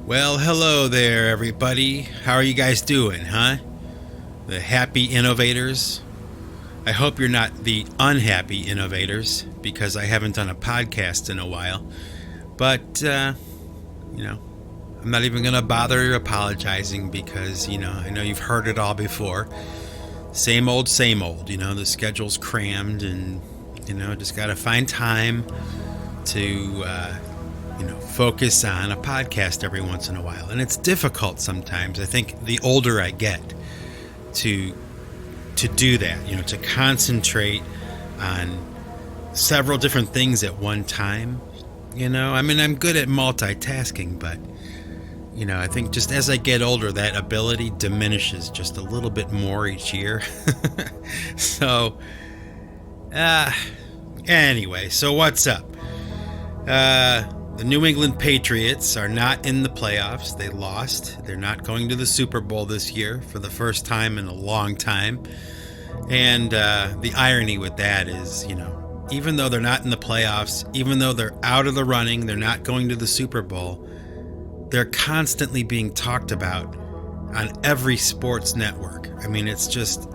Well, hello there, everybody. How are you guys doing, huh? The happy innovators? I hope you're not the unhappy innovators, because I haven't done a podcast in a while. But, I'm not even going to bother apologizing because, I know you've heard it all before. Same old, the schedule's crammed and, just got to find time to, focus on a podcast every once in a while. And it's difficult sometimes. I think the older I get to do that, to concentrate on several different things at one time. I'm good at multitasking, but, I think just as I get older, that ability diminishes just a little bit more each year. So, anyway, so what's up? The New England Patriots are not in the playoffs. They lost. They're not going to the Super Bowl this year for the first time in a long time. And the irony with that is, even though they're not in the playoffs, even though they're out of the running, they're not going to the Super Bowl, they're constantly being talked about on every sports network. I mean, it's just,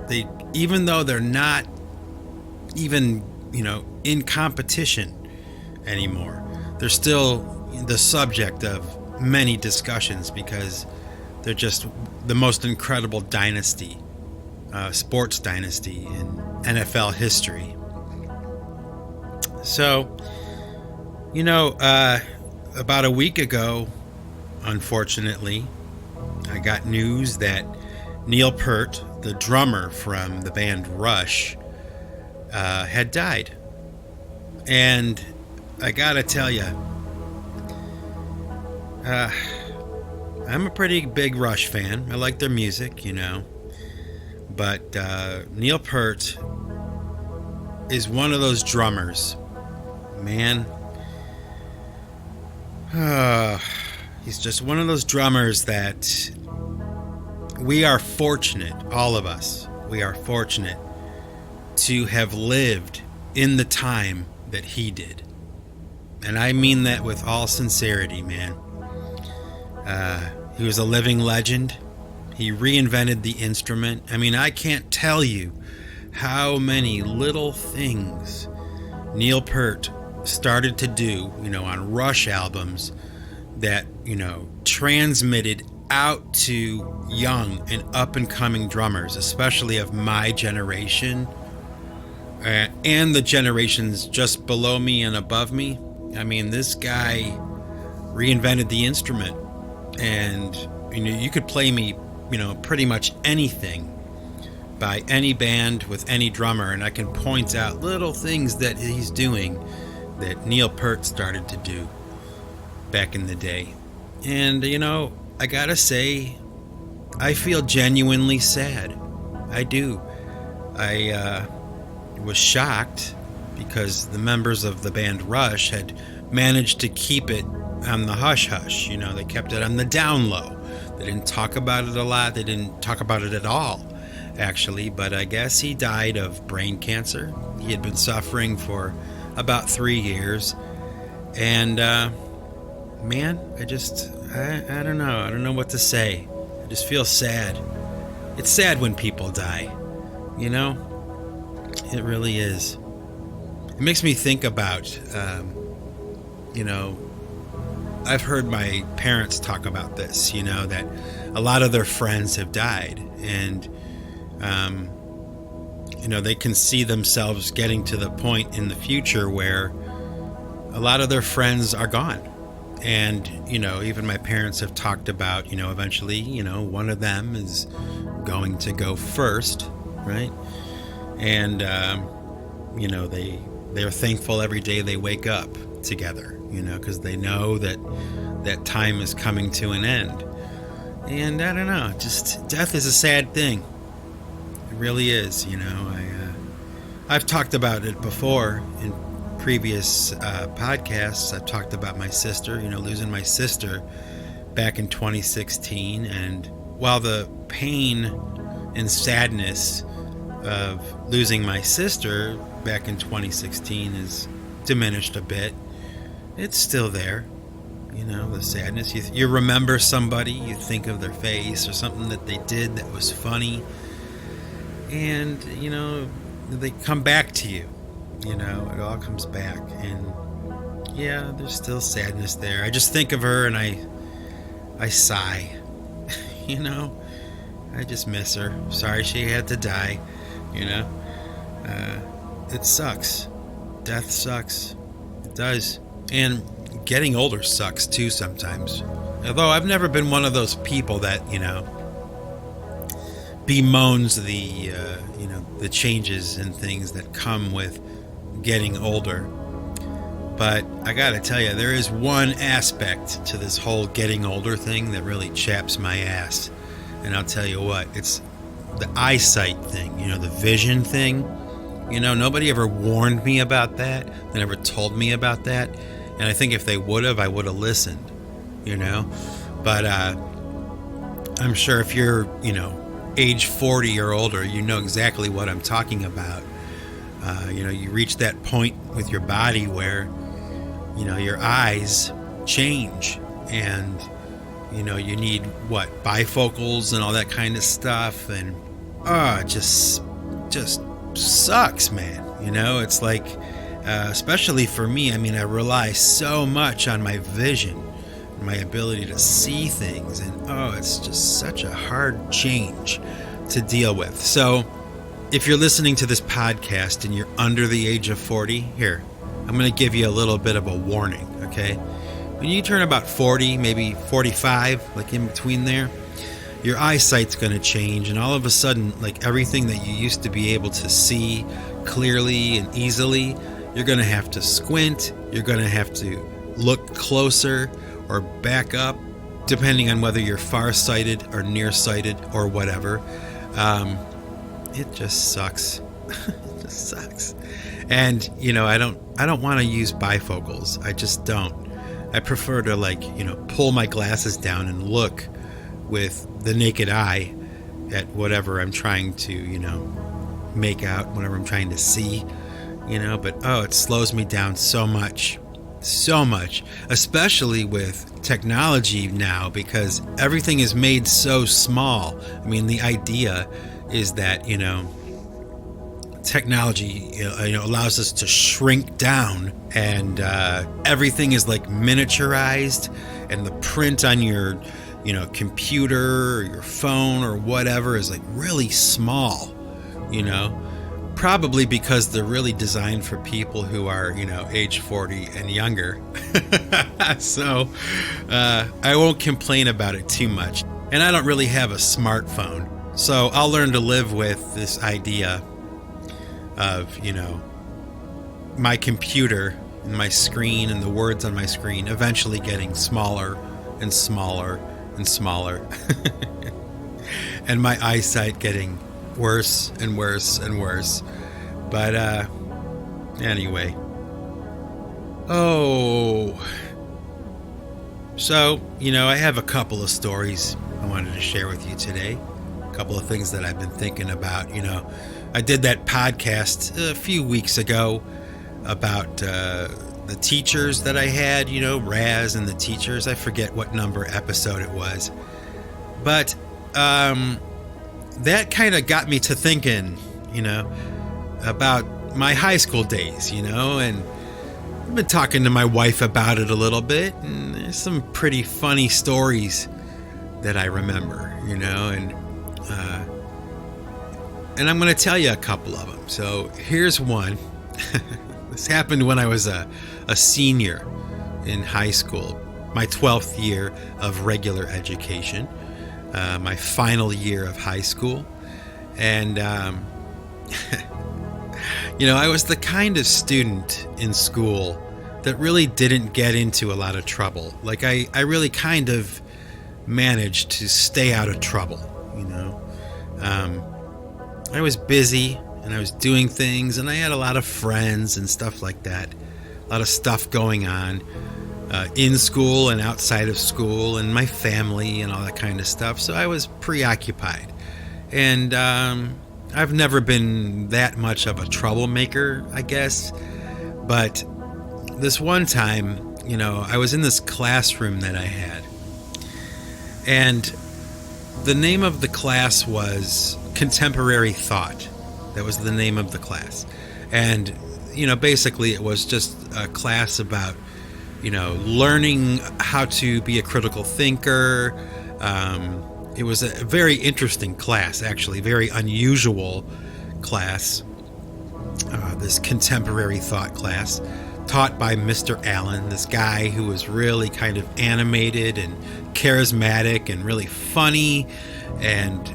even though they're not even, in competition anymore, they're still the subject of many discussions because they're just the most incredible dynasty, sports dynasty in NFL history. So, about a week ago, unfortunately, I got news that Neil Peart, the drummer from the band Rush, had died. And I gotta tell you, I'm a pretty big Rush fan. I like their music, But Neil Peart is one of those drummers, man. He's just one of those drummers that we are fortunate, all of us, we are fortunate to have lived in the time that he did. And I mean that with all sincerity, man. He was a living legend. He reinvented the instrument. I mean, I can't tell you how many little things Neil Peart started to do, on Rush albums that, transmitted out to young and up-and-coming drummers, especially of my generation, and the generations just below me and above me. I mean, this guy reinvented the instrument, and you could play me, pretty much anything by any band with any drummer, and I can point out little things that he's doing that Neil Peart started to do back in the day. And I gotta say, I feel genuinely sad. I do. I was shocked because the members of the band Rush had managed to keep it on the hush-hush. They kept it on the down low. They didn't talk about it a lot. They didn't talk about it at all, actually. But I guess he died of brain cancer. He had been suffering for about 3 years. And, man, I don't know. I don't know what to say. I just feel sad. It's sad when people die, It really is. It makes me think about, I've heard my parents talk about this, that a lot of their friends have died, and, they can see themselves getting to the point in the future where a lot of their friends are gone. And, even my parents have talked about, eventually, one of them is going to go first, right? And, they're thankful every day they wake up together, because they know that time is coming to an end. And I don't know, just death is a sad thing. It really is, I've talked about it before in previous podcasts. I've talked about my sister, losing my sister back in 2016. And while the pain and sadness of losing my sister back in 2016 is diminished a bit, it's still there. the sadness. You remember somebody, you think of their face or something that they did that was funny, and they come back to you. It all comes back, and yeah, there's still sadness there. I just think of her and I sigh. I just miss her. Sorry she had to die. It sucks. Death sucks. It does. And getting older sucks too sometimes. Although I've never been one of those people that, bemoans the changes and things that come with getting older. But I gotta tell you, there is one aspect to this whole getting older thing that really chaps my ass. And I'll tell you what, it's the eyesight thing, the vision thing. Nobody ever warned me about that. They never told me about that. And I think if they would have, I would have listened, But I'm sure if you're, age 40 or older, you know exactly what I'm talking about. You reach that point with your body where, your eyes change, and, you need bifocals and all that kind of stuff. And, it just sucks, man. It's like, especially for me, I rely so much on my vision, my ability to see things, and it's just such a hard change to deal with. So if you're listening to this podcast and you're under the age of 40, here, I'm going to give you a little bit of a warning, okay? When you turn about 40, maybe 45, like in between there, your eyesight's going to change, and all of a sudden, like everything that you used to be able to see clearly and easily, you're going to have to squint, you're going to have to look closer or back up, depending on whether you're farsighted or nearsighted or whatever. It just sucks. It just sucks. And, I don't want to use bifocals. I just don't. I prefer to pull my glasses down and look with the naked eye at whatever I'm trying to, make out, whatever I'm trying to see, but it slows me down so much, especially with technology now, because everything is made so small. The idea is that, technology, allows us to shrink down, and everything is like miniaturized, and the print on your computer or your phone or whatever is like really small, probably because they're really designed for people who are, age 40 and younger. So I won't complain about it too much. And I don't really have a smartphone, so I'll learn to live with this idea of, my computer and my screen and the words on my screen eventually getting smaller and smaller and smaller, and my eyesight getting worse and worse and worse. But anyway, so I have a couple of stories I wanted to share with you today. A couple of things that I've been thinking about. I did that podcast a few weeks ago about the teachers that I had, Raz and the teachers. I forget what number episode it was. But that kind of got me to thinking, about my high school days, and I've been talking to my wife about it a little bit, and there's some pretty funny stories that I remember, and I'm going to tell you a couple of them. So here's one. This happened when I was a senior in high school, my 12th year of regular education, my final year of high school. And, I was the kind of student in school that really didn't get into a lot of trouble. Like, I really kind of managed to stay out of trouble, I was busy, and I was doing things, and I had a lot of friends and stuff like that. A lot of stuff going on in school and outside of school, and my family and all that kind of stuff. So I was preoccupied. And I've never been that much of a troublemaker, I guess. But this one time, I was in this classroom that I had, and the name of the class was Contemporary Thought. That was the name of the class. And, basically it was just a class about, learning how to be a critical thinker. It was a very interesting class, actually, very unusual class, this Contemporary Thought class, taught by Mr. Allen, this guy who was really kind of animated and charismatic and really funny and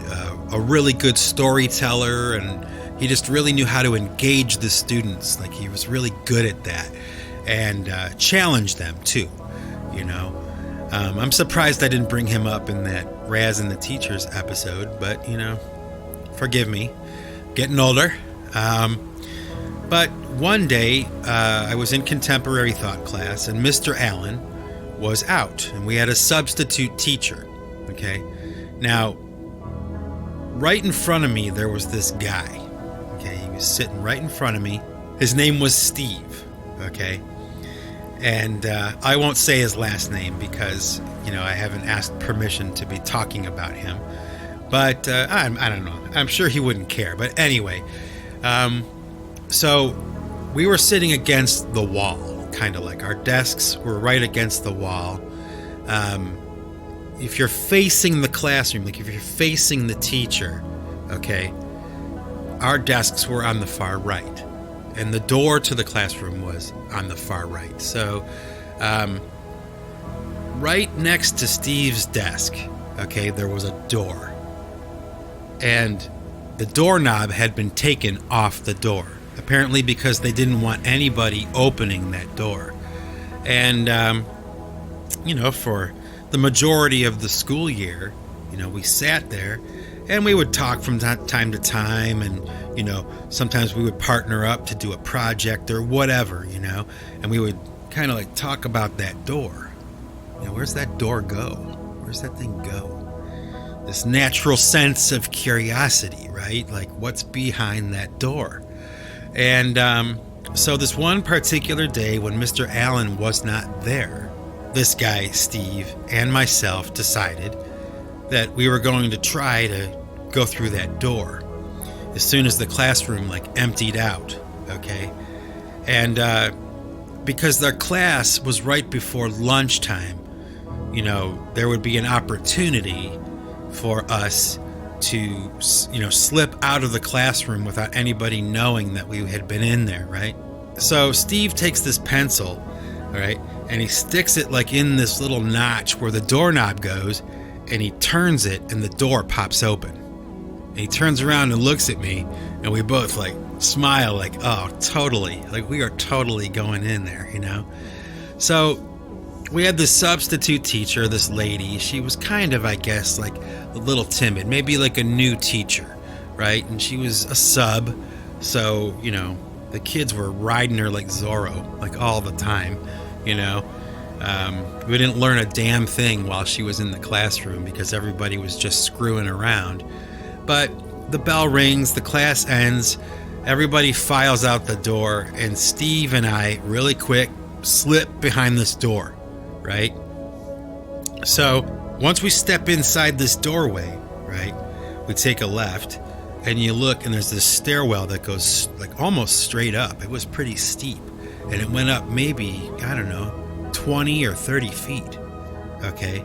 a really good storyteller, and he just really knew how to engage the students. Like, he was really good at that, and challenge them too. I'm surprised I didn't bring him up in that Raz and the Teachers episode, but forgive me, getting older. But one day I was in Contemporary Thought class, and Mr. Allen was out, and we had a substitute teacher. Okay, now right in front of me there was this guy. Okay, he was sitting right in front of me. His name was Steve. Okay, and I won't say his last name because I haven't asked permission to be talking about him. But I don't know. I'm sure he wouldn't care. But anyway, so we were sitting against the wall, kind of like our desks were right against the wall. If you're facing the classroom, like if you're facing the teacher, okay, our desks were on the far right, and the door to the classroom was on the far right. So right next to Steve's desk, okay, there was a door, and the doorknob had been taken off the door, apparently because they didn't want anybody opening that door. And for the majority of the school year, we sat there and we would talk from time to time, and sometimes we would partner up to do a project or whatever, and we would kind of like talk about that door. Where's that door go? Where's that thing go? This natural sense of curiosity, right? Like, what's behind that door? And so this one particular day when Mr. Allen was not there, this guy, Steve, and myself decided that we were going to try to go through that door as soon as the classroom emptied out, okay? And because their class was right before lunchtime, there would be an opportunity for us to, slip out of the classroom without anybody knowing that we had been in there, right? So Steve takes this pencil, all right, and he sticks it in this little notch where the doorknob goes, and he turns it, and the door pops open. And he turns around and looks at me, and we both smile oh, totally. We are totally going in there, So we had this substitute teacher, this lady. She was kind of, I guess, a little timid, maybe a new teacher, right? And she was a sub, so, the kids were riding her like Zorro, all the time, We didn't learn a damn thing while she was in the classroom because everybody was just screwing around. But the bell rings, the class ends, everybody files out the door, and Steve and I, really quick, slip behind this door, right? So once we step inside this doorway, right, we take a left, and you look, and there's this stairwell that goes almost straight up. It was pretty steep, and it went up maybe, 20 or 30 feet, okay?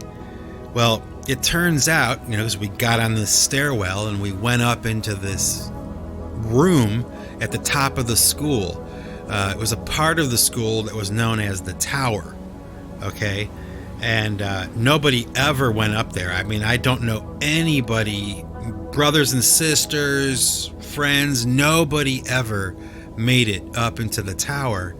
Well, it turns out, because we got on this stairwell and we went up into this room at the top of the school. It was a part of the school that was known as the Tower, okay? And nobody ever went up there. I mean, I don't know anybody, brothers and sisters, friends, nobody ever made it up into the tower.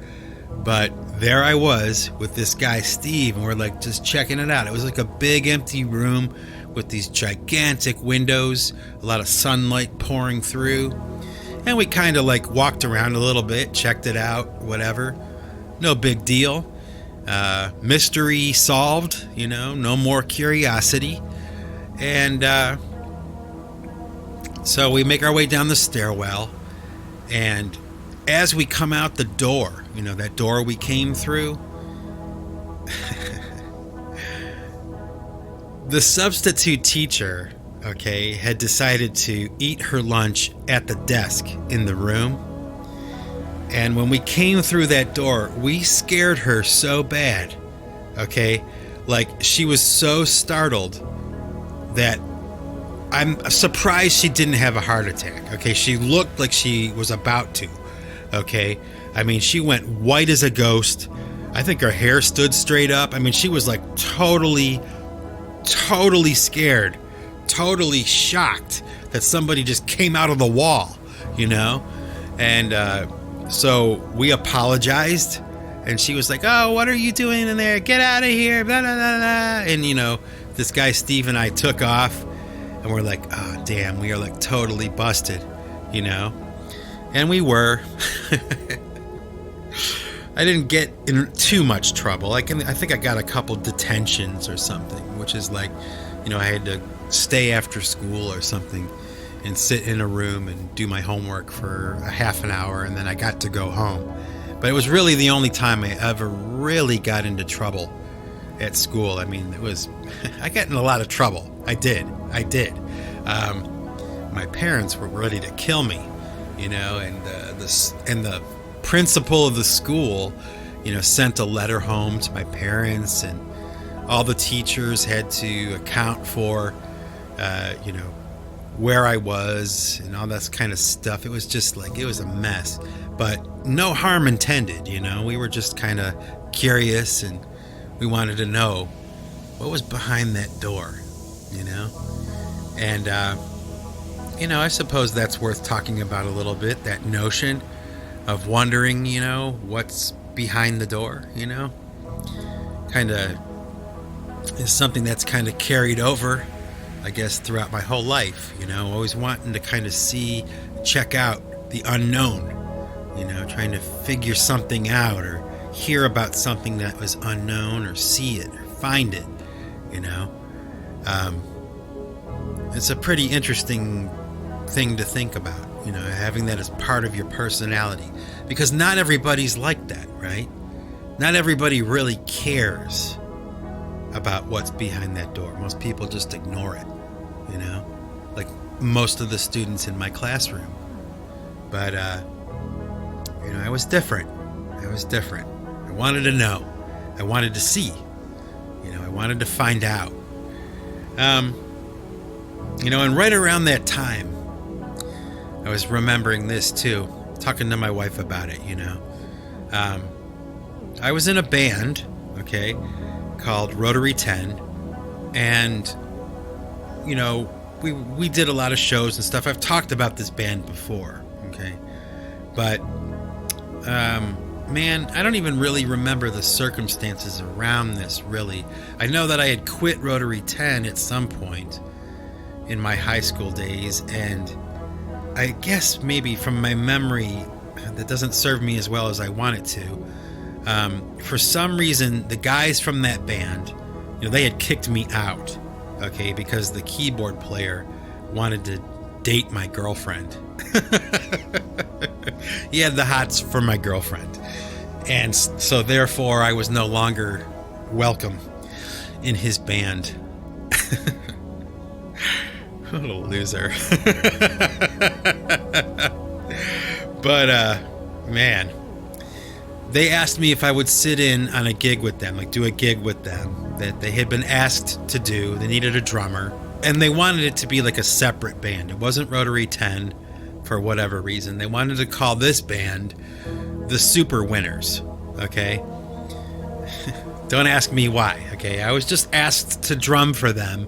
But there I was with this guy, Steve, and we're just checking it out. It was a big empty room with these gigantic windows, a lot of sunlight pouring through. And we kind of walked around a little bit, checked it out, whatever. No big deal. Mystery solved, no more curiosity. And so we make our way down the stairwell, and as we come out the door, that door we came through, The substitute teacher, okay, had decided to eat her lunch at the desk in the room. And when we came through that door, we scared her so bad, okay? Like, she was so startled that I'm surprised she didn't have a heart attack, okay? She looked like she was about to, okay? I mean, she went white as a ghost. I think her hair stood straight up. I mean, she was like totally scared, totally shocked that somebody just came out of the wall, you know? And so we apologized, and she was like, "Oh, what are you doing in there? Get out of here, blah, blah, blah, blah." And, you know, this guy Steve and I took off, and we're like, "Oh, damn, we are like totally busted," you know? And we were. I didn't get in too much trouble. I think I got a couple detentions or something, which is like, you know, I had to stay after school or something and sit in a room and do my homework for a half an hour, and then I got to go home. But it was really the only time I ever really got into trouble at school. I mean, I got in a lot of trouble. I did. My parents were ready to kill me, you know, and the principal of the school, you know, sent a letter home to my parents, and all the teachers had to account for, you know, where I was and all that kind of stuff. It was just like, it was a mess, but no harm intended, you know. We were just kind of curious, and we wanted to know what was behind that door, you know. And, you know, I suppose that's worth talking about a little bit, that notion of wondering, you know, what's behind the door, you know. Kind of is something that's kind of carried over, I guess, throughout my whole life, you know, always wanting to kind of check out the unknown, you know, trying to figure something out or hear about something that was unknown or see it or find it, you know. It's a pretty interesting thing to think about, you know, having that as part of your personality, because not everybody's like that, right? Not everybody really cares about what's behind that door. Most people just ignore it, you know, like most of the students in my classroom. But, you know, I was different. I wanted to know. I wanted to see. You know, I wanted to find out. You know, and right around that time, I was remembering this too, talking to my wife about it, you know. I was in a band, okay, called Rotary 10, and, you know, we did a lot of shows and stuff. I've talked about this band before, okay, but, man, I don't even really remember the circumstances around this, really. I know that I had quit Rotary 10 at some point in my high school days, and I guess maybe from my memory that doesn't serve me as well as I want it to. For some reason, the guys from that band, you know, they had kicked me out, okay, because the keyboard player wanted to date my girlfriend. He had the hots for my girlfriend. And so therefore, I was no longer welcome in his band. What a loser. But, man, they asked me if I would sit in on a gig with them, like do a gig with them that they had been asked to do. They needed a drummer, and they wanted it to be like a separate band. It wasn't Rotary 10 for whatever reason. They wanted to call this band the Super Winners, okay? Don't ask me why, okay? I was just asked to drum for them,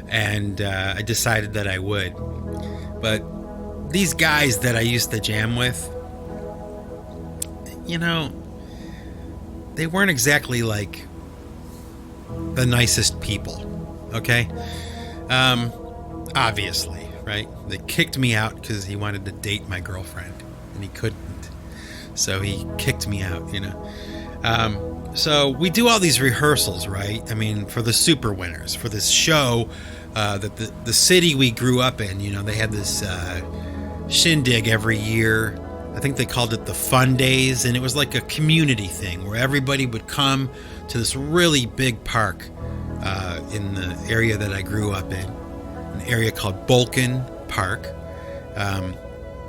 and I decided that I would. But these guys that I used to jam with, you know, they weren't exactly like the nicest people, okay? Obviously, right? They kicked me out because he wanted to date my girlfriend, and he couldn't. So he kicked me out, you know? So we do all these rehearsals, right? I mean, for the Super Winners, for this show that the city we grew up in, you know, they had this shindig every year I think they called it the Fun Days, and it was like a community thing where everybody would come to this really big park in the area that I grew up in, an area called Bolkin Park.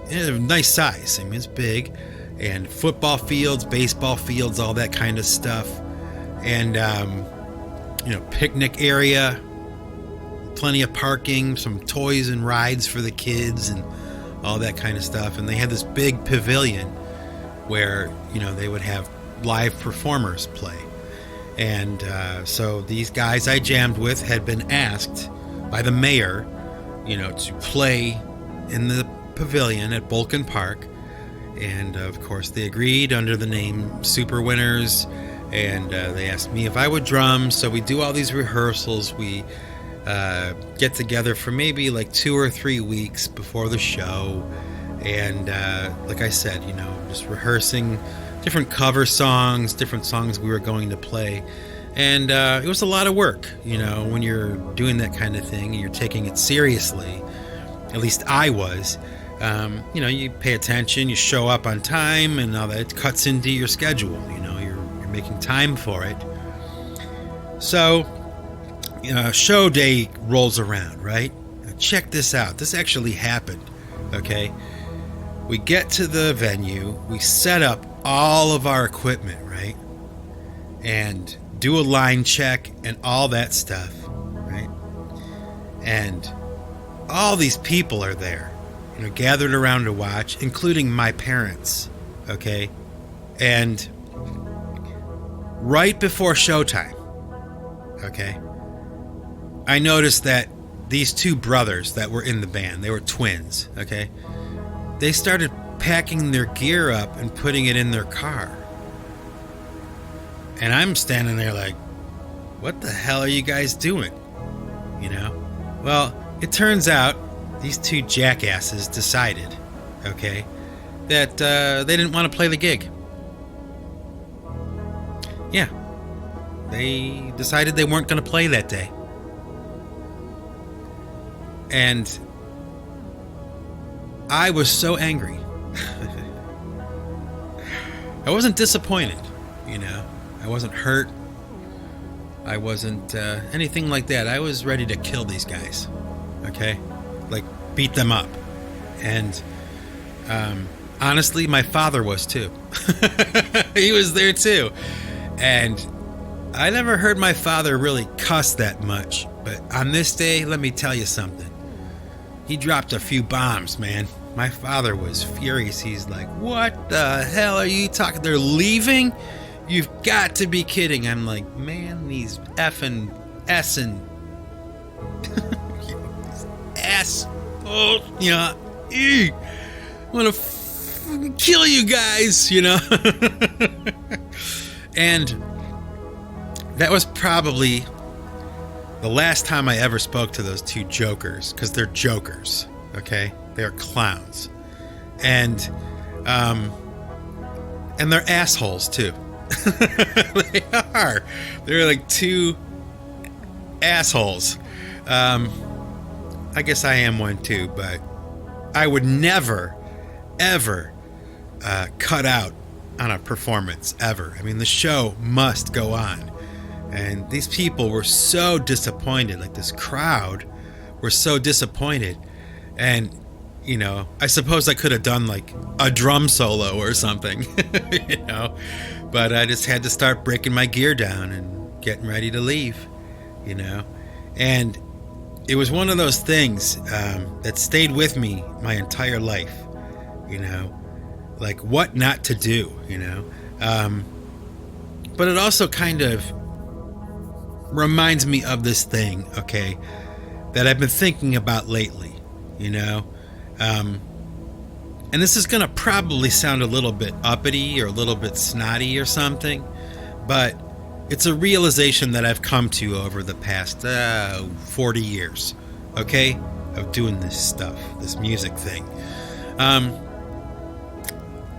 It's a nice size. I mean, it's big, and football fields, baseball fields, all that kind of stuff, and picnic area, plenty of parking, some toys and rides for the kids, and all that kind of stuff. And they had this big pavilion where they would have live performers play. And so these guys I jammed with had been asked by the mayor, to play in the pavilion at Bolkin Park. And of course they agreed under the name Super Winners. And they asked me if I would drum. So we do all these rehearsals. We get together for maybe like 2 or 3 weeks before the show. And like I said, just rehearsing different cover songs, different songs we were going to play. And it was a lot of work, when you're doing that kind of thing and you're taking it seriously. At least I was. You pay attention, you show up on time, and all that cuts into your schedule. You're making time for it. So, show day rolls around, right? Now check this out. This actually happened, okay? We get to the venue, we set up all of our equipment, right? And do a line check and all that stuff, right? And all these people are there, gathered around to watch, including my parents, okay? And right before showtime, okay, I noticed that these two brothers that were in the band, they were twins, okay? They started packing their gear up and putting it in their car. And I'm standing there like, what the hell are you guys doing? Well, it turns out these two jackasses decided, okay, that they didn't want to play the gig. Yeah. They decided they weren't going to play that day. And I was so angry. I wasn't disappointed, I wasn't hurt. I wasn't anything like that. I was ready to kill these guys, okay? Like, beat them up. And honestly, my father was too. He was there too. And I never heard my father really cuss that much. But on this day, let me tell you something. He dropped a few bombs, man. My father was furious. He's like, what the hell are you talking? They're leaving? You've got to be kidding. I'm like, man, these effing S-ing ass. Oh, I want to kill you guys, And that was probably the last time I ever spoke to those two jokers, because they're jokers, okay? They're clowns. And they're assholes, too. They are. They're like two assholes. I guess I am one, too, but I would never, ever cut out on a performance, ever. I mean, the show must go on. And these people were so disappointed, like this crowd were so disappointed. And, I suppose I could have done like a drum solo or something, but I just had to start breaking my gear down and getting ready to leave, And it was one of those things that stayed with me my entire life, like what not to do, but it also kind of reminds me of this thing, okay, that I've been thinking about lately, and this is going to probably sound a little bit uppity or a little bit snotty or something, but it's a realization that I've come to over the past 40 years, okay, of doing this stuff, this music thing.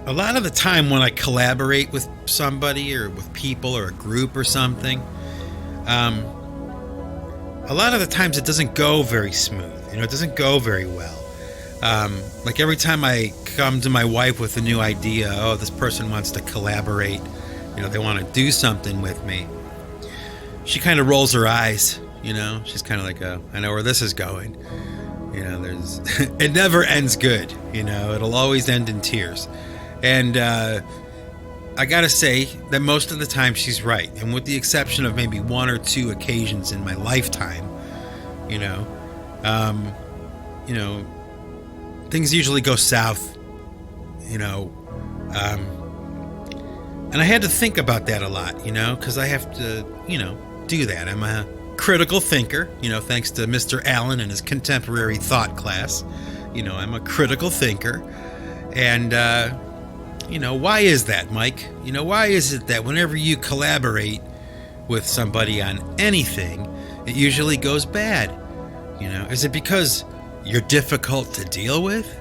A lot of the time when I collaborate with somebody or with people or a group or something, a lot of the times it doesn't go very smooth. It doesn't go very well. Like every time I come to my wife with a new idea, oh, this person wants to collaborate, they want to do something with me, she kind of rolls her eyes, she's kind of like, I know where this is going. It never ends good, it'll always end in tears. And I gotta say that most of the time she's right. And with the exception of maybe one or two occasions in my lifetime, things usually go south, and I had to think about that a lot, because I have to, do that. I'm a critical thinker, thanks to Mr. Allen and his contemporary thought class. I'm a critical thinker. And, why is that, Mike? Why is it that whenever you collaborate with somebody on anything, it usually goes bad? Is it because you're difficult to deal with?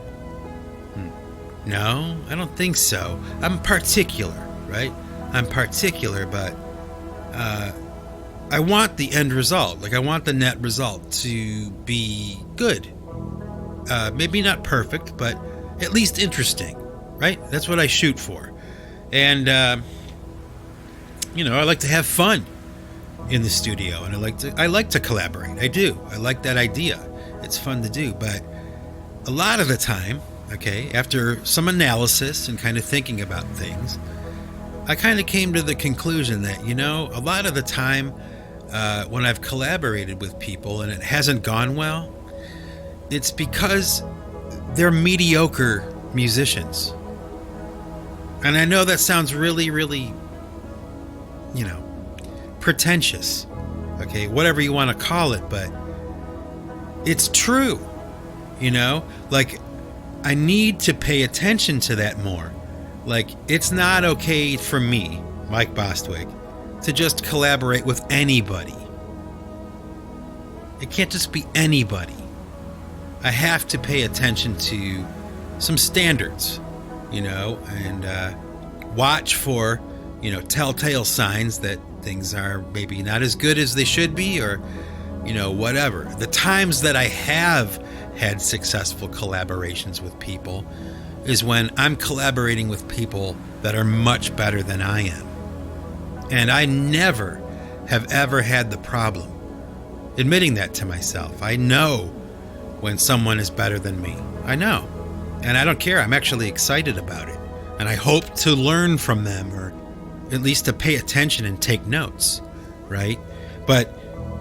No, I don't think so. I'm particular, right? I'm particular, but I want the end result. Like, I want the net result to be good. Maybe not perfect, but at least interesting, right? That's what I shoot for. And, I like to have fun in the studio, and I like to collaborate. I do. I like that idea. It's fun to do, but a lot of the time, after some analysis and kind of thinking about things, I kind of came to the conclusion that, a lot of the time when I've collaborated with people and it hasn't gone well, it's because they're mediocre musicians. And I know that sounds really, really, pretentious, whatever you want to call it, but it's true, like, I need to pay attention to that more. Like, it's not okay for me, Mike Bostwick, to just collaborate with anybody. It can't just be anybody. I have to pay attention to some standards, and watch for, telltale signs that things are maybe not as good as they should be, or, whatever. The times that I have had successful collaborations with people is when I'm collaborating with people that are much better than I am. And I never have ever had the problem admitting that to myself. I know when someone is better than me. I know. And I don't care. I'm actually excited about it. And I hope to learn from them, or at least to pay attention and take notes, right? But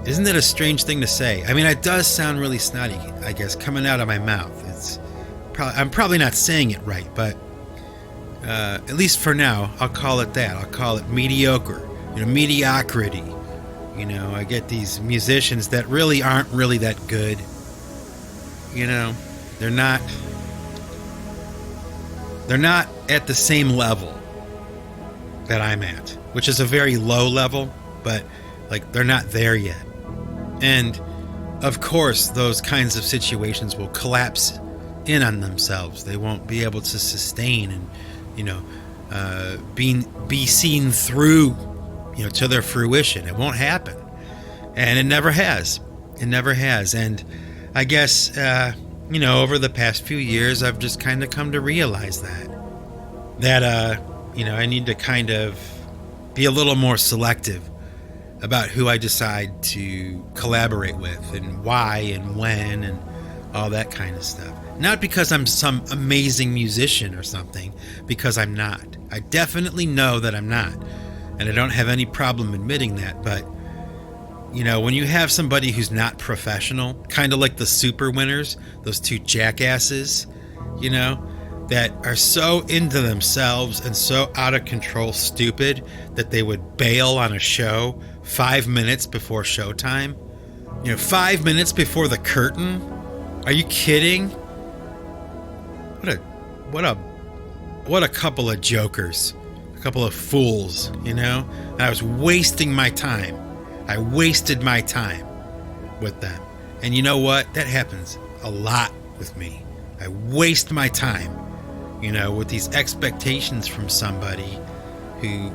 isn't that a strange thing to say? I mean, it does sound really snotty, I guess, coming out of my mouth. I'm probably not saying it right, but at least for now, I'll call it that. I'll call it mediocre, mediocrity. I get these musicians that really aren't really that good. They're not at the same level that I'm at, which is a very low level, but they're not there yet. And of course, those kinds of situations will collapse in on themselves. They won't be able to sustain and, be seen through, to their fruition. It won't happen. And it never has. It never has. And I guess, over the past few years, I've just kind of come to realize that, I need to kind of be a little more selective about who I decide to collaborate with, and why and when, and all that kind of stuff. Not because I'm some amazing musician or something, because I'm not. I definitely know that I'm not, and I don't have any problem admitting that. But, when you have somebody who's not professional, kind of like the Super Winners, those two jackasses, that are so into themselves and so out of control stupid that they would bail on a show 5 minutes before showtime. 5 minutes before the curtain. Are you kidding? What a couple of jokers. A couple of fools, And I was wasting my time. I wasted my time with them. And you know what? That happens a lot with me. I waste my time, with these expectations from somebody who,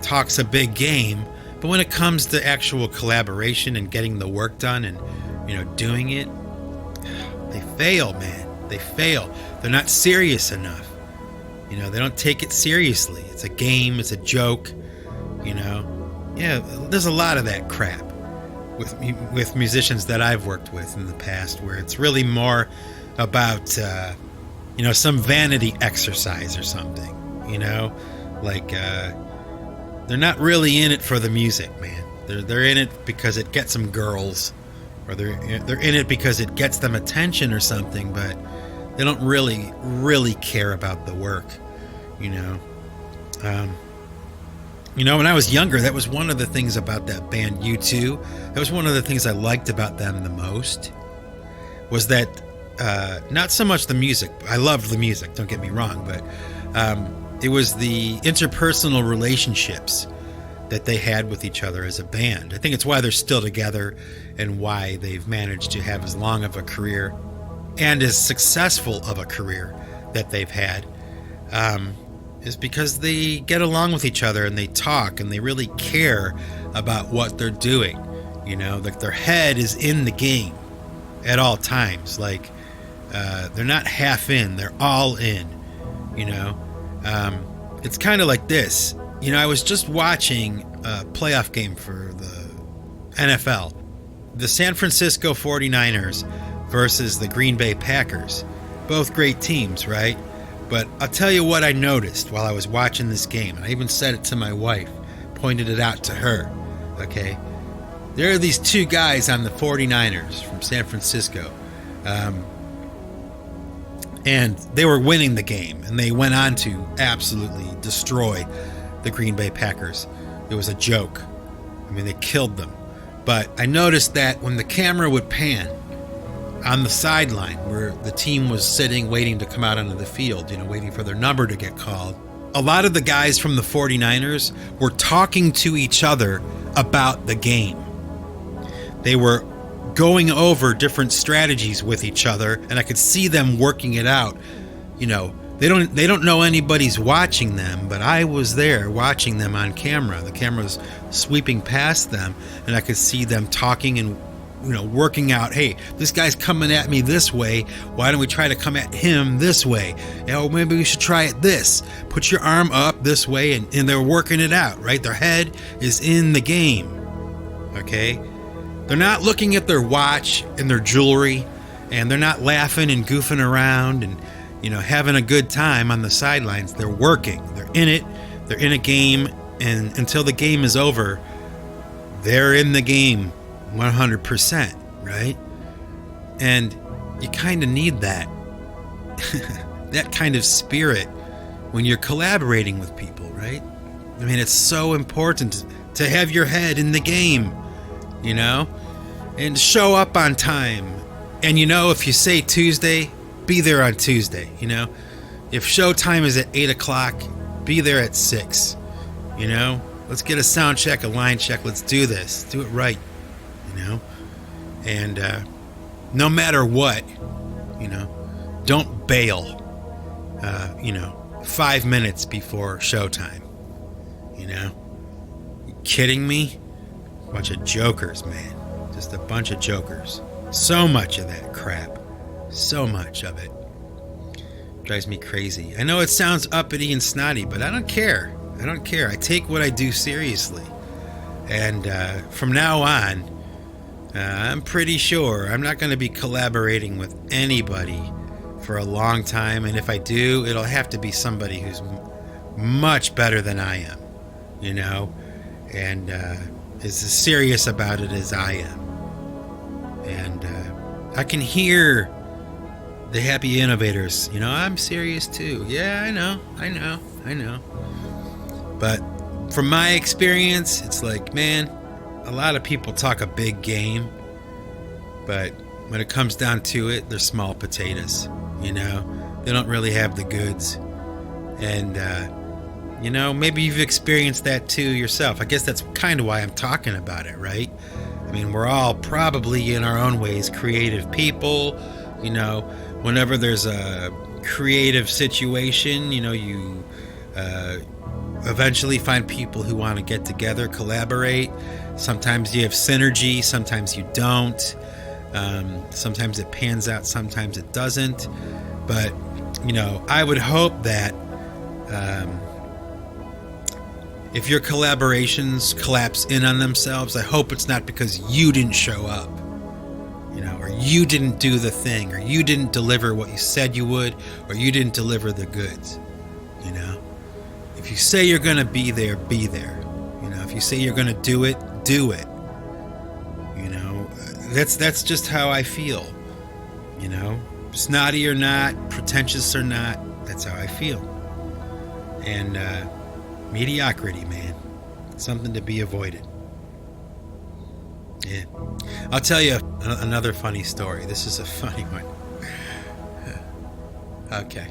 talks a big game, but when it comes to actual collaboration and getting the work done and, doing it, they fail, man. They fail. They're not serious enough. They don't take it seriously. It's a game. It's a joke. Yeah, there's a lot of that crap with musicians that I've worked with in the past, where it's really more about some vanity exercise or something. Like they're not really in it for the music, man. They're in it because it gets them girls, or they're in it because it gets them attention or something, but they don't really care about the work. When I was younger, that was one of the things about that band U2. That was one of the things I liked about them the most, was that not so much the music. I loved the music, don't get me wrong, but it was the interpersonal relationships that they had with each other as a band. I think it's why they're still together, and why they've managed to have as long of a career and as successful of a career that they've had, is because they get along with each other and they talk and they really care about what they're doing. Like their head is in the game at all times. Like they're not half in, they're all in. It's kind of like this. I was just watching a playoff game for the NFL. The San Francisco 49ers versus the Green Bay Packers. Both great teams, right? But I'll tell you what I noticed while I was watching this game. And I even said it to my wife, pointed it out to her, okay? There are these two guys on the 49ers from San Francisco. And they were winning the game. And they went on to absolutely destroy the Green Bay Packers. It was a joke. They killed them. But I noticed that when the camera would pan on the sideline where the team was sitting waiting to come out onto the field, waiting for their number to get called, a lot of the guys from the 49ers were talking to each other about the game. They were going over different strategies with each other, and I could see them working it out. They don't know anybody's watching them, but I was there watching them on camera. The camera was sweeping past them, and I could see them talking and working out, hey, this guy's coming at me this way. Why don't we try to come at him this way? Maybe we should try it this. Put your arm up this way, and they're working it out, right? Their head is in the game, okay? They're not looking at their watch and their jewelry, and they're not laughing and goofing around and having a good time on the sidelines. They're working. They're in it. They're in a game, and until the game is over, they're in the game 100%, right? And you kind of need that. That kind of spirit when you're collaborating with people, right? It's so important to have your head in the game, and show up on time. And if you say Tuesday, be there on Tuesday. If showtime is at 8 o'clock, be there at 6. Let's get a sound check, a line check. Let's do this. Do it right. And no matter what, don't bail 5 minutes before showtime. You kidding me? Bunch of jokers, man. Just a bunch of jokers. So much of that crap. So much of it drives me crazy. I know it sounds uppity and snotty, but I don't care. I take what I do seriously. And from now on, I'm pretty sure I'm not going to be collaborating with anybody for a long time. And if I do, it'll have to be somebody who's much better than I am, and is as serious about it as I am. And I can hear the Happy Innovators, I'm serious too. Yeah, I know. But from my experience, it's like, man, a lot of people talk a big game, but when it comes down to it, they're small potatoes, They don't really have the goods. And, maybe you've experienced that too yourself. I guess that's kind of why I'm talking about it, right? We're all probably in our own ways creative people. Whenever there's a creative situation, you eventually find people who want to get together, collaborate. Sometimes you have synergy, sometimes you don't. Sometimes it pans out, sometimes it doesn't. But, I would hope that if your collaborations collapse in on themselves, I hope it's not because you didn't show up, or you didn't do the thing, or you didn't deliver what you said you would, or you didn't deliver the goods. If you say you're going to be there, be there. If you say you're going to do it, do it. That's just how I feel. Snotty or not, pretentious or not, that's how I feel. And mediocrity, man, something to be avoided. Yeah. I'll tell you another funny story. This is a funny one. Okay.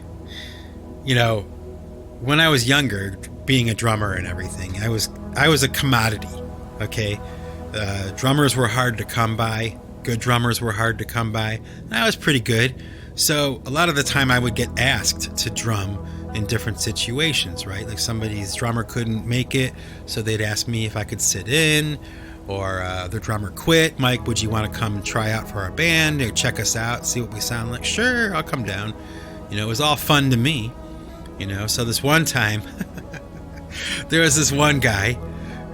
When I was younger, being a drummer and everything, I was a commodity. Okay. Drummers were hard to come by. Good drummers were hard to come by. And I was pretty good. So a lot of the time I would get asked to drum in different situations, right? Like somebody's drummer couldn't make it, so they'd ask me if I could sit in, or the drummer quit. Mike, would you want to come try out for our band or check us out, see what we sound like? Sure, I'll come down. It was all fun to me, So this one time, there was this one guy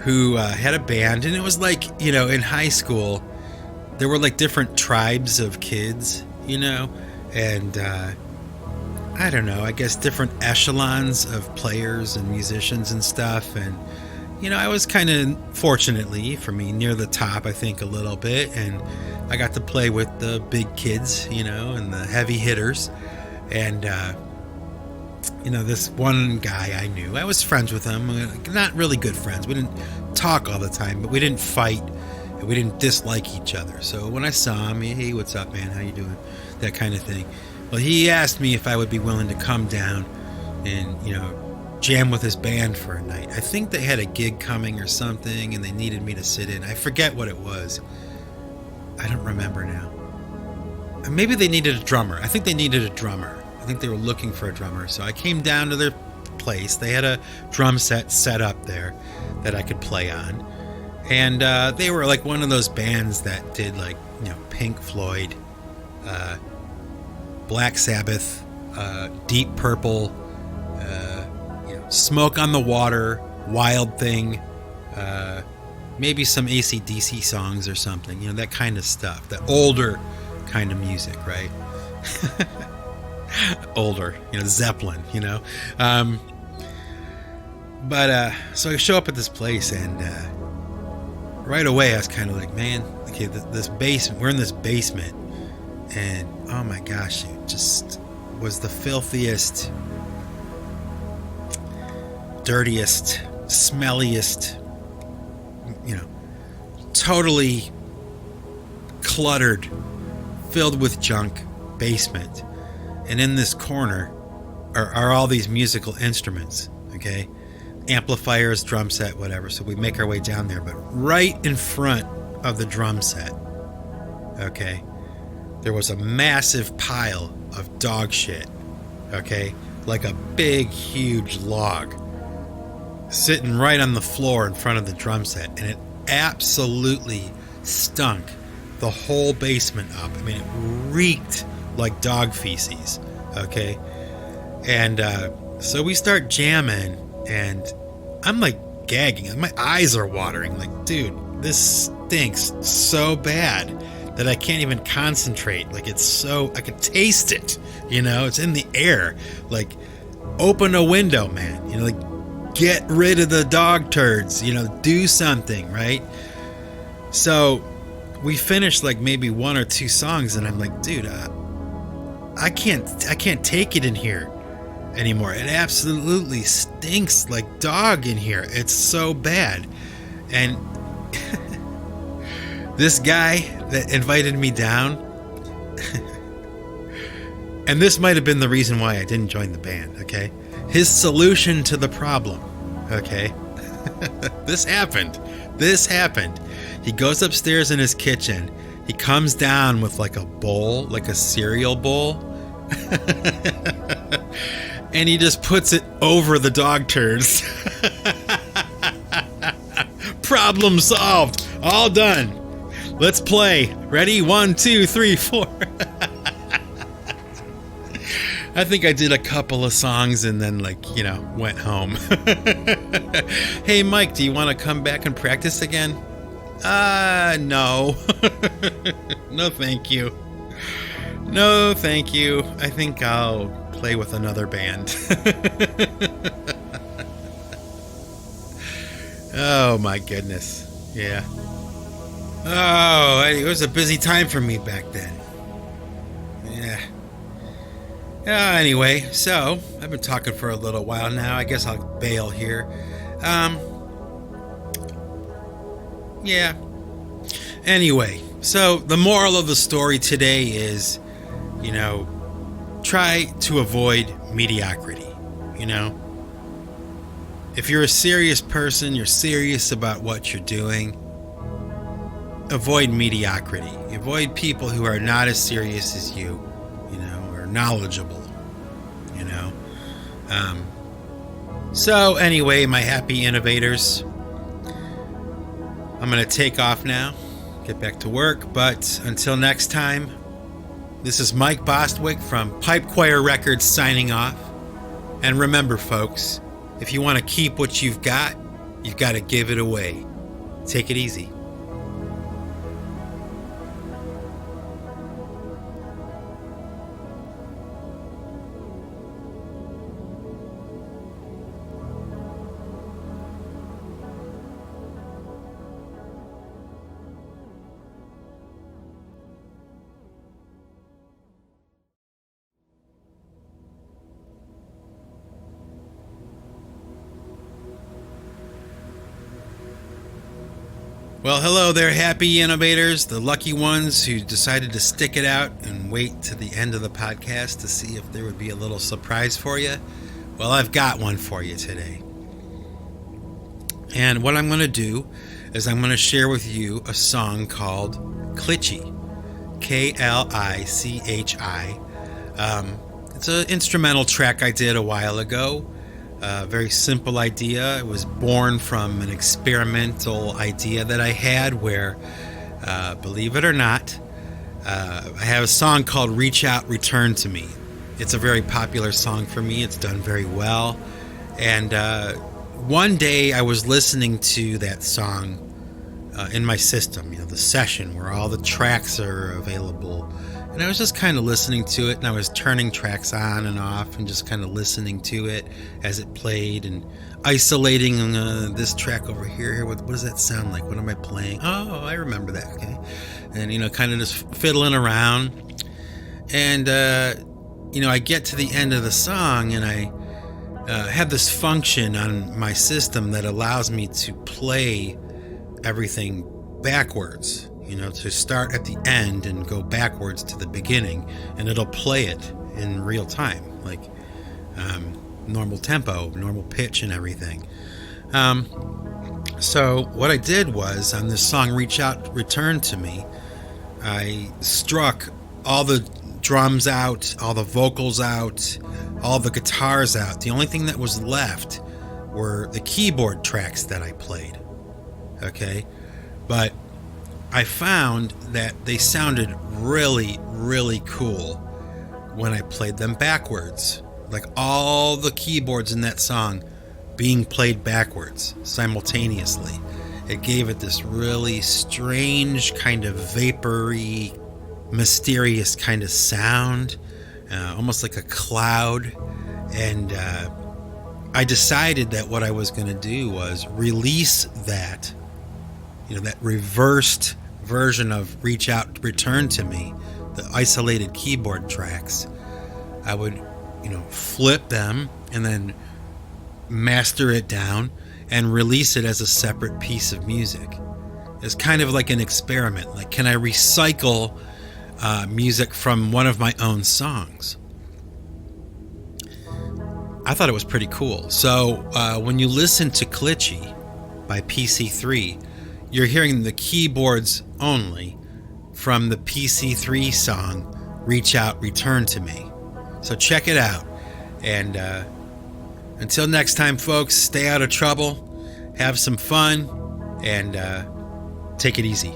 who had a band, and it was like, in high school, there were like different tribes of kids, and I don't know, I guess different echelons of players and musicians and stuff. And, I was kind of, fortunately for me, near the top, I think, a little bit. And I got to play with the big kids, and the heavy hitters. And, this one guy I knew, I was friends with him, not really good friends. We didn't talk all the time, but we didn't fight. And we didn't dislike each other. So when I saw him, hey, what's up, man? How you doing? That kind of thing. Well, he asked me if I would be willing to come down and, jam with his band for a night. I think they had a gig coming or something, and they needed me to sit in. I forget what it was. I don't remember now. Maybe they needed a drummer. I think they needed a drummer. I think they were looking for a drummer. So I came down to their place. They had a drum set up there that I could play on. And they were like one of those bands that did like, Pink Floyd, Black Sabbath, Deep Purple, Smoke on the Water, Wild Thing, maybe some AC/DC songs or something, that kind of stuff, that older kind of music, right? Older, Zeppelin, but so I show up at this place, and right away I was kind of like, man, okay, this basement, we're in this basement, and oh my gosh, it just was the filthiest, dirtiest, smelliest, totally cluttered, filled with junk basement. And in this corner are all these musical instruments, okay? Amplifiers, drum set, whatever. So we make our way down there. But right in front of the drum set, okay, there was a massive pile of dog shit, okay? Like a big, huge log sitting right on the floor in front of the drum set. And it absolutely stunk the whole basement up. I mean, it reeked like dog feces, okay? And so we start jamming, and I'm like gagging. My eyes are watering. Like, dude, this stinks so bad that I can't even concentrate. Like, it's so, I can taste it, it's in the air. Like, open a window, man, like, get rid of the dog turds, do something, right? So we finished like maybe one or two songs, and I'm like, dude, I can't take it in here anymore. It absolutely stinks like dog in here. It's so bad. And this guy that invited me down, and this might have been the reason why I didn't join the band, okay? His solution to the problem, okay? This happened. He goes upstairs in his kitchen. He comes down with like a bowl, like a cereal bowl. And he just puts it over the dog turds. Problem solved. All done. Let's play. Ready? 1, 2, 3, 4. I think I did a couple of songs and then, went home. Hey, Mike, do you want to come back and practice again? No. No, thank you. No, thank you. I think I'll play with another band. Oh, my goodness. Yeah. Oh, it was a busy time for me back then. Yeah. Anyway, so I've been talking for a little while now. I guess I'll bail here. Yeah. Anyway, so the moral of the story today is, try to avoid mediocrity. If you're a serious person, you're serious about what you're doing, avoid mediocrity. Avoid people who are not as serious as you, or knowledgeable, So anyway, my happy innovators, I'm going to take off now, get back to work. But until next time, this is Mike Bostwick from Pipe Choir Records signing off. And remember, folks, if you want to keep what you've got to give it away. Take it easy. Well, hello there, happy innovators, the lucky ones who decided to stick it out and wait to the end of the podcast to see if there would be a little surprise for you. Well, I've got one for you today. And what I'm going to do is I'm going to share with you a song called Klichi, Klichi. It's an instrumental track I did a while ago. Very simple idea. It was born from an experimental idea that I had where, believe it or not, I have a song called Reach Out, Return to Me. It's a very popular song for me. It's done very well. And one day I was listening to that song in my system, the session where all the tracks are available. And I was just kind of listening to it, and I was turning tracks on and off and just kind of listening to it as it played and isolating this track over here. What does that sound like? What am I playing? Oh, I remember that. Okay. And, kind of just fiddling around. And, I get to the end of the song, and I have this function on my system that allows me to play everything backwards. To start at the end and go backwards to the beginning, and it'll play it in real time, like normal tempo, normal pitch and everything. So what I did was, on this song Reach Out, Return to Me, I struck all the drums out, all the vocals out, all the guitars out. The only thing that was left were the keyboard tracks that I played. Okay? But I found that they sounded really, really cool when I played them backwards. Like all the keyboards in that song being played backwards simultaneously. It gave it this really strange, kind of vapory, mysterious kind of sound, almost like a cloud. And I decided that what I was going to do was release that, that reversed version of Reach Out, Return to Me, the isolated keyboard tracks. I would, flip them and then master it down and release it as a separate piece of music. It's kind of like an experiment. Like, can I recycle music from one of my own songs? I thought it was pretty cool. So when you listen to Klichi by PC3, you're hearing the keyboards only from the PC3 song Reach Out, Return to Me. So check it out. And until next time, folks, stay out of trouble, have some fun, and take it easy.